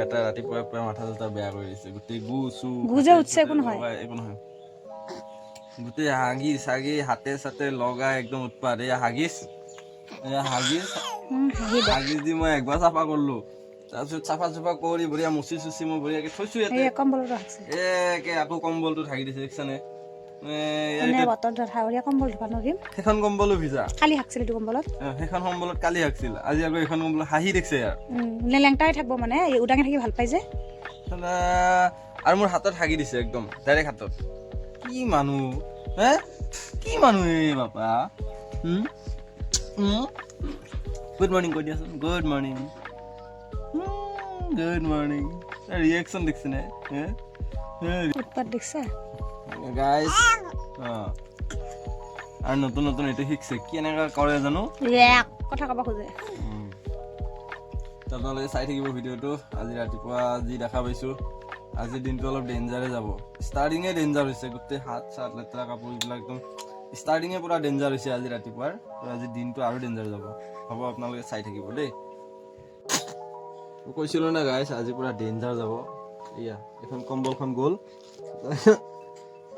বেটা ৰাতিপুৱাৰ পৰা মাথা চাথা বেয়া কৰি দিছে গোটেই গু যে উঠছে একো নহয় একো নহয় গোটেই হাগিছ চাগি হাতে চাতে লগাই একদম উৎপাত এয়া হাগিছ হাগিছ দি মই একবাৰ চাফা কৰিলো তাৰপিছত চাফা চুফা কৰি বঢ়িয়া মুচি চুচি মই বঢ়িয়াকে থৈছো ইয়াতে আকৌ কম্বলটো ঢাকি দিছে দেখিছানে সেইখন কম্বলো ভিজা কালি হাকছিল এইটো কম্বলত সেইখন কম্বলত কালি হাকছিল আজি আকৌ এইখন কম্বলত হাঁহি দেখছে ইয়াৰ লেংটাই থাকিব মানে উদাঙে থাকি ভাল পাই যে আৰু মোৰ হাতত হাগি দিছে একদম ডাইৰেক্ট হাতত কি মানুহ কি মানুহ এই বাপা গুড মৰ্ণিং কৈ দিয়াচোন গুড মৰ্ণিং ৰিয়েকশ্যন দেখছে নে উৎপাত দেখছা গাইজ আৰু নতুন নতুন এইটো শিকছে কি এনেকা কৰে জানো কথা ক'ব খোজে আপোনালোকে চাই থাকিব ভিডিঅ'টো আজি ৰাতিপুৱা যি দেখা পাইছো আজিৰ দিনটো অলপ ডেঞ্জাৰে যাব ষ্টাৰ্টিঙে ডেঞ্জাৰ হৈছে গোটেই হাত চাত লেতেৰা কাপোৰ এইবিলাক একদম ষ্টাৰ্টিঙে পুৰা ডেঞ্জাৰ হৈছে আজি ৰাতিপুৱাৰ আজিৰ দিনটো আৰু ডেঞ্জাৰ যাব হ'ব আপোনালোকে চাই থাকিব দেই কৈছিলো না গাইছ আজি পুৰা ডেঞ্জাৰ যাব এয়া এখন কম্বলখন গ'ল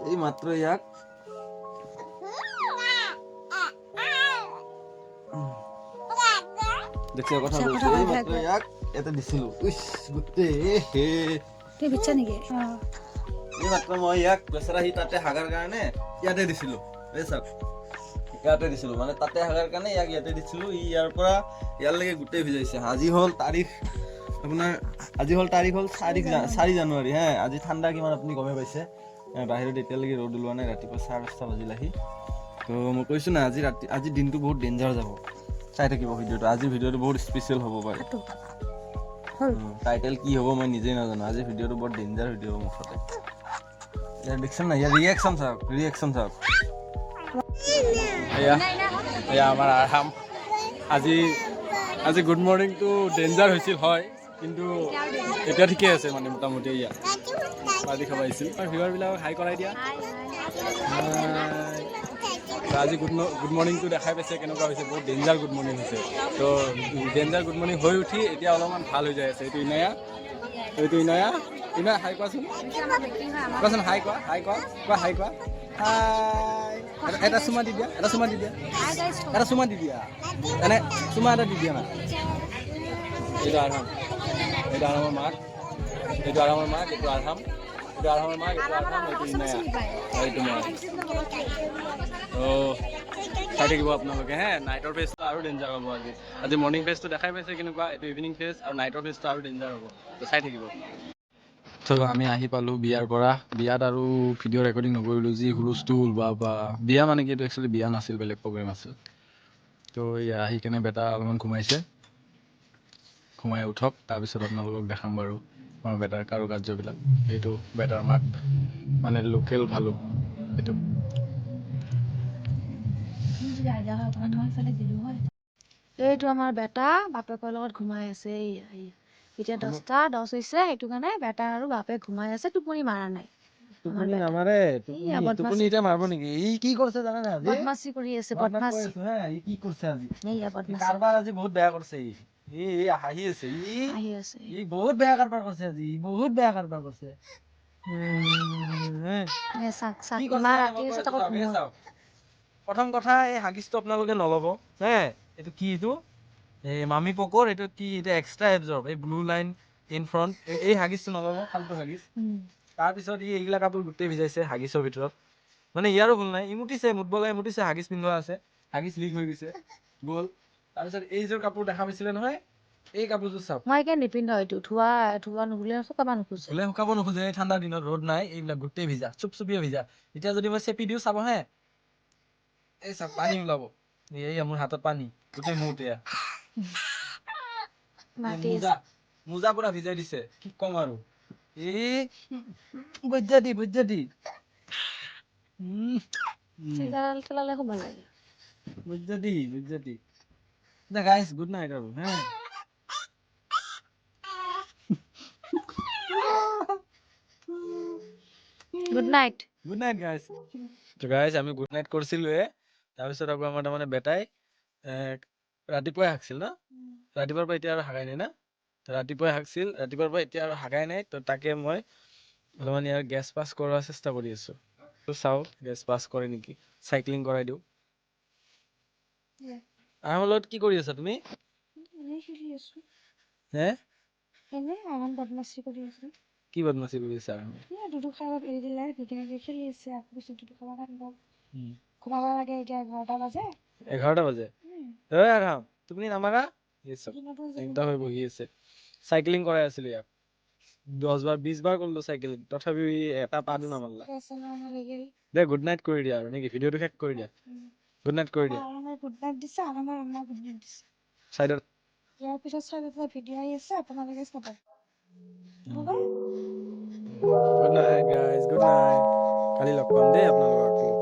এই মাত্ৰ ইয়াক দেখছে কথা বলছে এই মাত্ৰ ইয়াক এটা দিছিলো গোটেই তুই বিচ্ছা নেকি এই মাত্ৰ মই ইয়াক বেচেৰা সি তাতে হাগাৰ কাৰণে ইয়াতে দিছিলো এই চাওক ইয়াতে দিছিলো মানে তাতে হাগাৰ কাৰণে ইয়াক ইয়াতে দিছিলো ই ইয়াৰ পৰা ইয়ালৈকে গোটেই ভিজাইছে আজি হ'ল তাৰিখ আপোনাৰ আজি হ'ল তাৰিখ হ'ল 4 জানুৱাৰী হা আজি ঠাণ্ডা কিমান আপুনি গমে পাইছে বাহিৰত এতিয়ালৈকে ৰ'দ ওলোৱা নাই ৰাতিপুৱা 5:30 বাজিল আহি তো মই কৈছো না আজি দিনটো বহুত ডেঞ্জাৰ যাব চাই থাকিব ভিডিঅ'টো আজিৰ ভিডিঅ'টো বহুত স্পেচিয়েল হ'ব পাৰে টাইটেল কি হ'ব মই নিজেই নাজানো আজিৰ ভিডিঅ'টো বৰ ডেঞ্জাৰ ভিডিঅ' হ'ব মুঠতে ইয়াৰ দেখছেন না ইয়াৰ ৰিয়েকশ্যন চাওক এয়া আমাৰ আৰাম আজি গুড মৰ্ণিংটো ডেঞ্জাৰ হৈছিল হয় কিন্তু এতিয়া ঠিকে আছে মানে মোটামুটি এয়া পাৰ্টি খাব আহিছিল ভিউৱাৰবিলাকক হাই কৰাই দিয়া আজি গুড মৰ্ণিংটো দেখাই পাইছে কেনেকুৱা হৈছে বহুত ডেঞ্জাৰ গুড মৰ্ণিং হৈছে তো ডেঞ্জাৰ গুড মৰ্ণিং হৈ উঠি এতিয়া অলপমান ভাল হৈ যায় আছে এইটো ইনায়া হাই কোৱাচোন হাই কোৱা হাই এটা চুমা দি দিয়া এনে চুমা এটা দি দিয়া না এইটো আৰামৰ মাক এইটো আৰামৰ মাক এইটো ইনায়া এইটো মই চাই থাকিব আপোনালোকে হে নাইটৰ ফেজটো আৰু ডেঞ্জাৰ হ'ব আজি মৰ্ণিং ফেজটো দেখাই পাইছে কেনেকুৱা এইটো ইভিনিং ফেজ আৰু নাইটৰ ফেজটো আৰু ডেঞ্জাৰ হ'ব তো চাই থাকিব তো আমি আহি পালোঁ বিয়াৰ পৰা বিয়াত আৰু ভিডিঅ' ৰেকৰ্ডিং নকৰিলোঁ যি হুলস্থুল বা বিয়া মানে কি এইটো একচুৱেলি বিয়া নাছিল বেলেগ প্ৰগ্ৰেম আছিল তো এয়া আহি কেনে বেটা অলপমান ঘুমাই উঠক তাৰপিছত আপোনালোকক দেখাম বাৰু আমাৰ বেটাৰ কাৰুকাৰ্যবিলাক এইটো বেটাৰ মাক মানে লোকেল ভালুক এইটো এইটো আমাৰ বেটা বাপেকৰ লগত ঘুমাই আছে এতিয়া 10:10 হৈছে সেইটো কাৰণে বেটা আৰু বাপেক ঘুমাই আছে টোপনি মাৰা নাই টোপনি নামাৰে টোপনি এতিয়া মাৰিব নেকি ই কি কৰিছে জানা নাই আজি বদমাছি কৰি আছে বদমাছি ই কি কৰিছে আজি বদমাছি কাৰবাৰ আজি বহুত বেয়া কৰিছে ই হাঁহি আছে ই বহুত বেয়া কাৰবাৰ কৰিছে আজি বহুত বেয়া কাৰবাৰ কৰিছে প্ৰথম কথা এই হাগিছটো আপোনালোকে নল'ব হে এইটো কি এইটো এই মামী পকৰ এইটো কি এইটো এক্সট্ৰা এবজৰ্ব এই ব্লু লাইন ইন ফ্ৰণ্ট এই হাগিছটো নল'ব ফাল্টু হাগিছ তাৰপিছত এইগিলা কাপোৰ গোটেই ভিজাইছে হাগিছৰ ভিতৰত মানে ইয়াৰো ভুল নাই মুতবলাই মুতিছে হাগিছ পিন্ধোৱা আছে হাগিছ লিক হৈ গৈছে গ'ল তাৰপিছত এইযোৰ কাপোৰ দেখা পাইছিলে নহয় এই কাপোৰযোৰ চাওক মই একে নিপিন্ধ এইটো ধোৱা নুবুলে শুকাব নোখোজে শুকাব নোখোজে ঠাণ্ডাৰ দিনত ৰ'দ নাই এইবিলাক গোটেই ভিজা চুপচুপিয়ে ভিজা এতিয়া যদি মই চেপি দিওঁ চাব হে এই চাওক পানী ওলাব এই মোৰ হাতত পানী গোটেই মূৰত এয়া মোজা পুৰা ভিজাই দিছে কি কম আৰু বজ্জা দি বজ্জা দি গাইছ গুড নাইট আৰু হে গুড নাইট গাইছ তো গাইছ আমি গুড নাইট কৰিছিলোৱে তাৰপিছত আকৌ আমাৰ তাৰমানে বেটাই ৰাতিপুৱাই হাগছিল ন ৰাতিপুৱাৰ পৰা এতিয়া আৰু হাগাই নাই না ৰাতিপুৱাই হাগছিল, ৰাতিপুৱাৰ পৰা এতিয়া আৰু হাগাই নাই, তো তাকে মই অলপমান ইয়াৰ গেছ পাছ কৰাৰ চেষ্টা কৰি আছো। তো চাওঁ গেছ পাছ কৰে নেকি, চাইক্লিং কৰাই দিওঁ। আমাৰ লগত কি কৰি আছা তুমি? এনেই খেলি আছো। হে এনেই আৰাম বদমাচি কৰি আছো। কি বদমাচি কৰি আছা? দুধু খাব এৰি দিলে, ধুনীয়াকে খেলি আছে। আকৌ পিছত দুধু খাব লাগিব। ঘুমাব লাগে, এতিয়া 11টা বাজে। 11টা বাজে? ঐ আৰাম, টোপনি নামাৰা? একদম হৈ বহি আছে। চাইক্লিং কৰাই আছিলো ইয়াক, 10 বাৰ 20 বাৰ কৰিলো চাইক্লিং, তথাপিও ই এটা পাতো নামাৰিলা। দে গুড নাইট কৰি দিয়া আৰু নেকি, ভিডিঅ'টো শেষ কৰি দিয়া। গুড নাইট কৰি দিয়া। গুড নাইট দিছে, আমাৰ গুড নাইট দিছে। চাইডত ইয়াৰ পিছত চাইডত ভিডিঅ' আহি আছে, আপোনালোকে চাব। Good night guys, good night. কালি লগ পাম দেই আপোনালোকক।